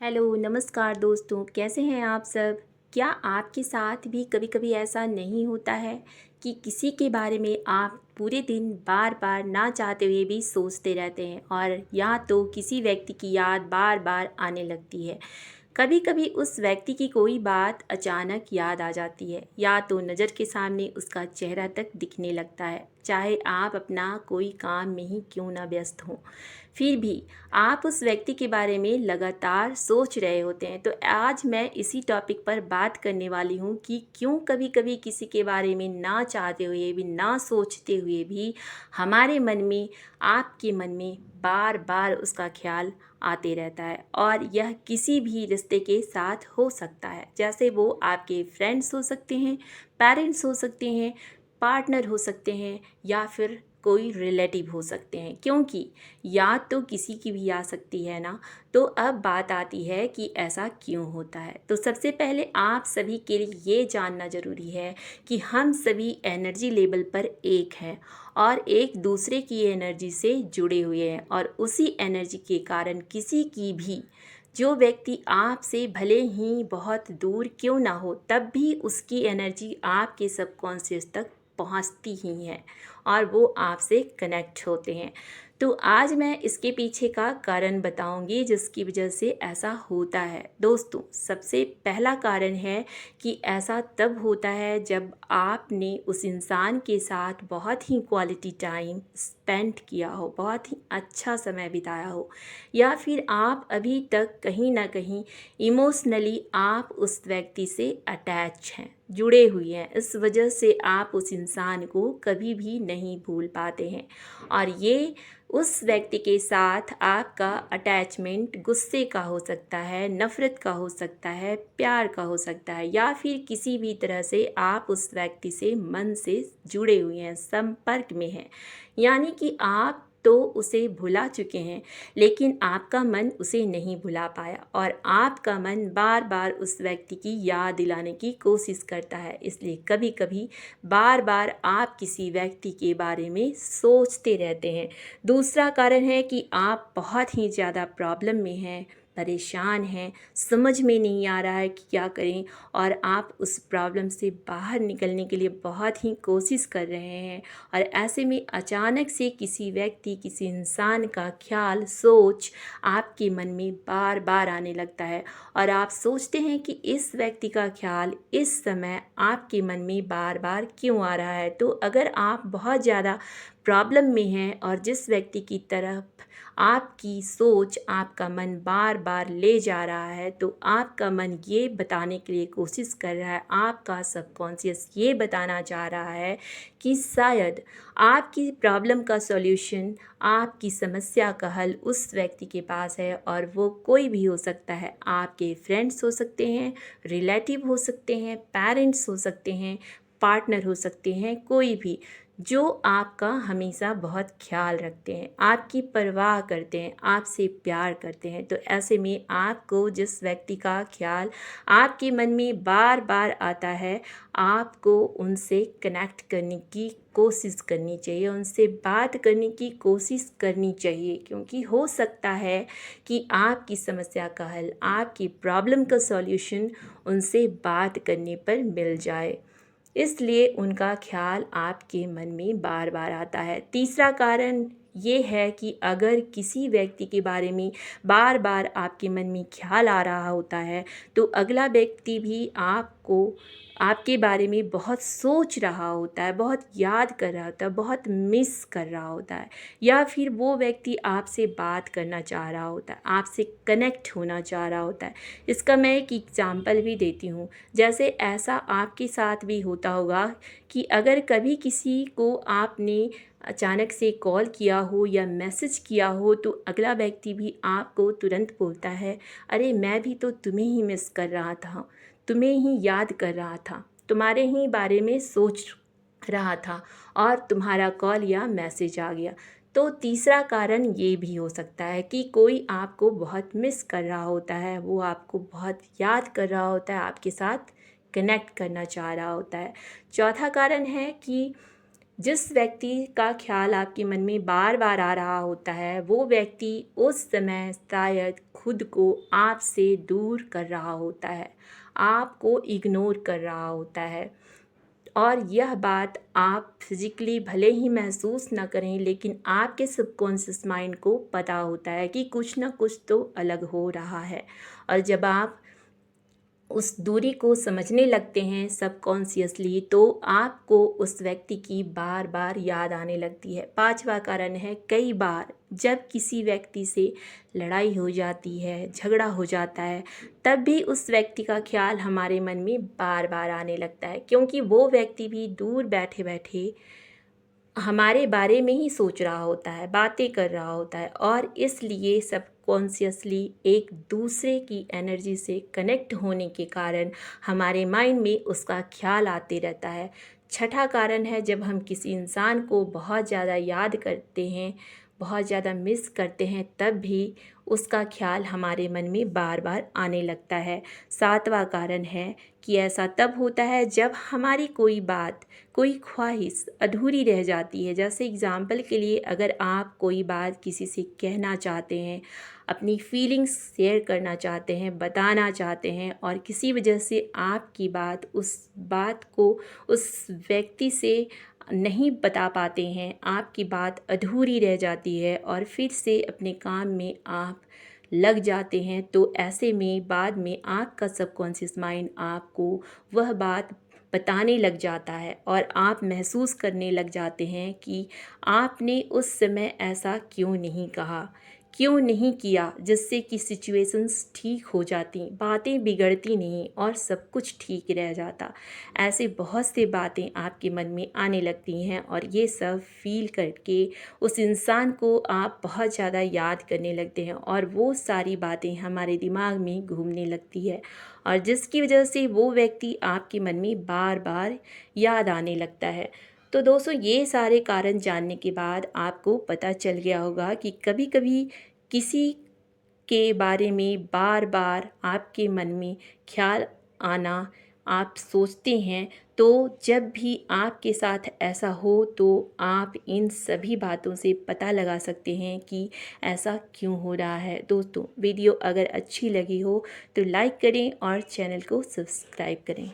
Hello, नमस्कार दोस्तों, कैसे हैं आप सब? क्या आपके साथ भी कभी-कभी ऐसा नहीं होता है कि किसी के बारे में आप पूरे दिन बार-बार ना चाहते हुए भी सोचते रहते हैं और या तो किसी व्यक्ति की याद बार-बार आने लगती है। कभी-कभी उस व्यक्ति की कोई बात अचानक याद आ जाती है या तो नज़र के सामने उसका चेहरा तक दिखने लगता है, चाहे आप अपना कोई काम में ही क्यों ना व्यस्त हों। फिर भी आप उस व्यक्ति के बारे में लगातार सोच रहे होते हैं। तो आज मैं इसी टॉपिक पर बात करने वाली हूँ कि क्यों कभी-कभी किसी के बारे में ना चाहते हुए भी, ना सोचते हुए भी हमारे मन में, आपके मन में बार-बार उसका ख़्याल आते रहता है और यह किसी भी रिश्ते के साथ हो सकता है। जैसे वो आपके फ्रेंड्स हो सकते हैं, पेरेंट्स हो सकते हैं, पार्टनर हो सकते हैं या फिर कोई रिलेटिव हो सकते हैं, क्योंकि याद तो किसी की भी आ सकती है ना। तो अब बात आती है कि ऐसा क्यों होता है। तो सबसे पहले आप सभी के लिए ये जानना ज़रूरी है कि हम सभी एनर्जी लेवल पर एक हैं और एक दूसरे की एनर्जी से जुड़े हुए हैं और उसी एनर्जी के कारण किसी की भी जो व्यक्ति आपसे भले ही बहुत दूर क्यों ना हो, तब भी उसकी एनर्जी आपके सबकॉन्शियस तक पहुंचती ही है और वो आपसे कनेक्ट होते हैं। तो आज मैं इसके पीछे का कारण बताऊंगी जिसकी वजह से ऐसा होता है। दोस्तों, सबसे पहला कारण है कि ऐसा तब होता है जब आपने उस इंसान के साथ बहुत ही क्वालिटी टाइम स्पेंड किया हो, बहुत ही अच्छा समय बिताया हो, या फिर आप अभी तक कहीं ना कहीं इमोशनली आप उस व्यक्ति से अटैच हैं, जुड़े हुए हैं। इस वजह से आप उस इंसान को कभी भी नहीं भूल पाते हैं और ये उस व्यक्ति के साथ आपका अटैचमेंट गुस्से का हो सकता है, नफ़रत का हो सकता है, प्यार का हो सकता है, या फिर किसी भी तरह से आप उस व्यक्ति से मन से जुड़े हुए हैं, संपर्क में हैं। यानी कि आप तो उसे भुला चुके हैं, लेकिन आपका मन उसे नहीं भुला पाया और आपका मन बार बार उस व्यक्ति की याद दिलाने की कोशिश करता है। इसलिए कभी कभी बार बार आप किसी व्यक्ति के बारे में सोचते रहते हैं। दूसरा कारण है कि आप बहुत ही ज़्यादा प्रॉब्लम में हैं, परेशान हैं, समझ में नहीं आ रहा है कि क्या करें और आप उस प्रॉब्लम से बाहर निकलने के लिए बहुत ही कोशिश कर रहे हैं और ऐसे में अचानक से किसी व्यक्ति, किसी इंसान का ख्याल, सोच आपके मन में बार बार आने लगता है और आप सोचते हैं कि इस व्यक्ति का ख्याल इस समय आपके मन में बार बार क्यों आ रहा है। तो अगर आप बहुत ज़्यादा प्रॉब्लम में हैं और जिस व्यक्ति की तरफ आपकी सोच, आपका मन बार बार ले जा रहा है, तो आपका मन ये बताने के लिए कोशिश कर रहा है, आपका सबकॉन्शियस ये बताना चाह रहा है कि शायद आपकी प्रॉब्लम का सॉल्यूशन, आपकी समस्या का हल उस व्यक्ति के पास है और वो कोई भी हो सकता है। आपके फ्रेंड्स हो सकते हैं, रिलेटिव हो सकते हैं, पेरेंट्स हो सकते हैं, पार्टनर हो सकते हैं, कोई भी जो आपका हमेशा बहुत ख्याल रखते हैं, आपकी परवाह करते हैं, आपसे प्यार करते हैं। तो ऐसे में आपको जिस व्यक्ति का ख्याल आपके मन में बार बार आता है, आपको उनसे कनेक्ट करने की कोशिश करनी चाहिए, उनसे बात करने की कोशिश करनी चाहिए, क्योंकि हो सकता है कि आपकी समस्या का हल, आपकी प्रॉब्लम का सॉल्यूशन उनसे बात करने पर मिल जाए। इसलिए उनका ख्याल आपके मन में बार बार आता है। तीसरा कारण ये है कि अगर किसी व्यक्ति के बारे में बार बार आपके मन में ख्याल आ रहा होता है, तो अगला व्यक्ति भी आपको, आपके बारे में बहुत सोच रहा होता है, बहुत याद कर रहा होता है, बहुत मिस कर रहा होता है, या फिर वो व्यक्ति आपसे बात करना चाह रहा होता है, आपसे कनेक्ट होना चाह रहा होता है। इसका मैं एक एग्जांपल भी देती हूँ। जैसे ऐसा आपके साथ भी होता होगा कि अगर कभी किसी को आपने अचानक से कॉल किया हो या मैसेज किया हो, तो अगला व्यक्ति भी आपको तुरंत बोलता है, अरे मैं भी तो तुम्हें ही मिस कर रहा था, तुम्हें ही याद कर रहा था, तुम्हारे ही बारे में सोच रहा था और तुम्हारा कॉल या मैसेज आ गया। तो तीसरा कारण ये भी हो सकता है कि कोई आपको बहुत मिस कर रहा होता है, वो आपको बहुत याद कर रहा होता है, आपके साथ कनेक्ट करना चाह रहा होता है। चौथा कारण है कि जिस व्यक्ति का ख्याल आपके मन में बार बार आ रहा होता है, वो व्यक्ति उस समय शायद खुद को आपसे दूर कर रहा होता है, आपको इग्नोर कर रहा होता है। और यह बात आप फिज़िकली भले ही महसूस ना करें, लेकिन आपके सबकॉन्शियस माइंड को पता होता है कि कुछ ना कुछ तो अलग हो रहा है। और जब आप उस दूरी को समझने लगते हैं सबकॉन्शियसली, तो आपको उस व्यक्ति की बार बार याद आने लगती है। पांचवा कारण है, कई बार जब किसी व्यक्ति से लड़ाई हो जाती है, झगड़ा हो जाता है, तब भी उस व्यक्ति का ख्याल हमारे मन में बार बार आने लगता है, क्योंकि वो व्यक्ति भी दूर बैठे बैठे हमारे बारे में ही सोच रहा होता है, बातें कर रहा होता है, और इसलिए सबकॉन्शियसली एक दूसरे की एनर्जी से कनेक्ट होने के कारण हमारे माइंड में उसका ख्याल आते रहता है। छठा कारण है, जब हम किसी इंसान को बहुत ज़्यादा याद करते हैं, बहुत ज़्यादा मिस करते हैं, तब भी उसका ख्याल हमारे मन में बार बार आने लगता है। सातवां कारण है कि ऐसा तब होता है जब हमारी कोई बात, कोई ख्वाहिश अधूरी रह जाती है। जैसे एग्ज़ाम्पल के लिए, अगर आप कोई बात किसी से कहना चाहते हैं, अपनी फीलिंग्स शेयर करना चाहते हैं, बताना चाहते हैं, और किसी वजह से आपकी बात, उस बात को उस व्यक्ति से नहीं बता पाते हैं, आपकी बात अधूरी रह जाती है, और फिर से अपने काम में आप लग जाते हैं, तो ऐसे में बाद में आपका सबकॉन्शियस माइंड आपको वह बात बताने लग जाता है, और आप महसूस करने लग जाते हैं कि आपने उस समय ऐसा क्यों नहीं कहा, क्यों नहीं किया, जिससे कि सिचुएशंस ठीक हो जाती, बातें बिगड़ती नहीं और सब कुछ ठीक रह जाता। ऐसे बहुत से बातें आपके मन में आने लगती हैं, और ये सब फील करके उस इंसान को आप बहुत ज़्यादा याद करने लगते हैं, और वो सारी बातें हमारे दिमाग में घूमने लगती है, और जिसकी वजह से वो व्यक्ति आपके मन में बार बार याद आने लगता है। तो दोस्तों, ये सारे कारण जानने के बाद आपको पता चल गया होगा कि कभी कभी किसी के बारे में बार बार आपके मन में ख्याल आना, आप सोचते हैं, तो जब भी आपके साथ ऐसा हो, तो आप इन सभी बातों से पता लगा सकते हैं कि ऐसा क्यों हो रहा है। दोस्तों, वीडियो अगर अच्छी लगी हो तो लाइक करें और चैनल को सब्सक्राइब करें।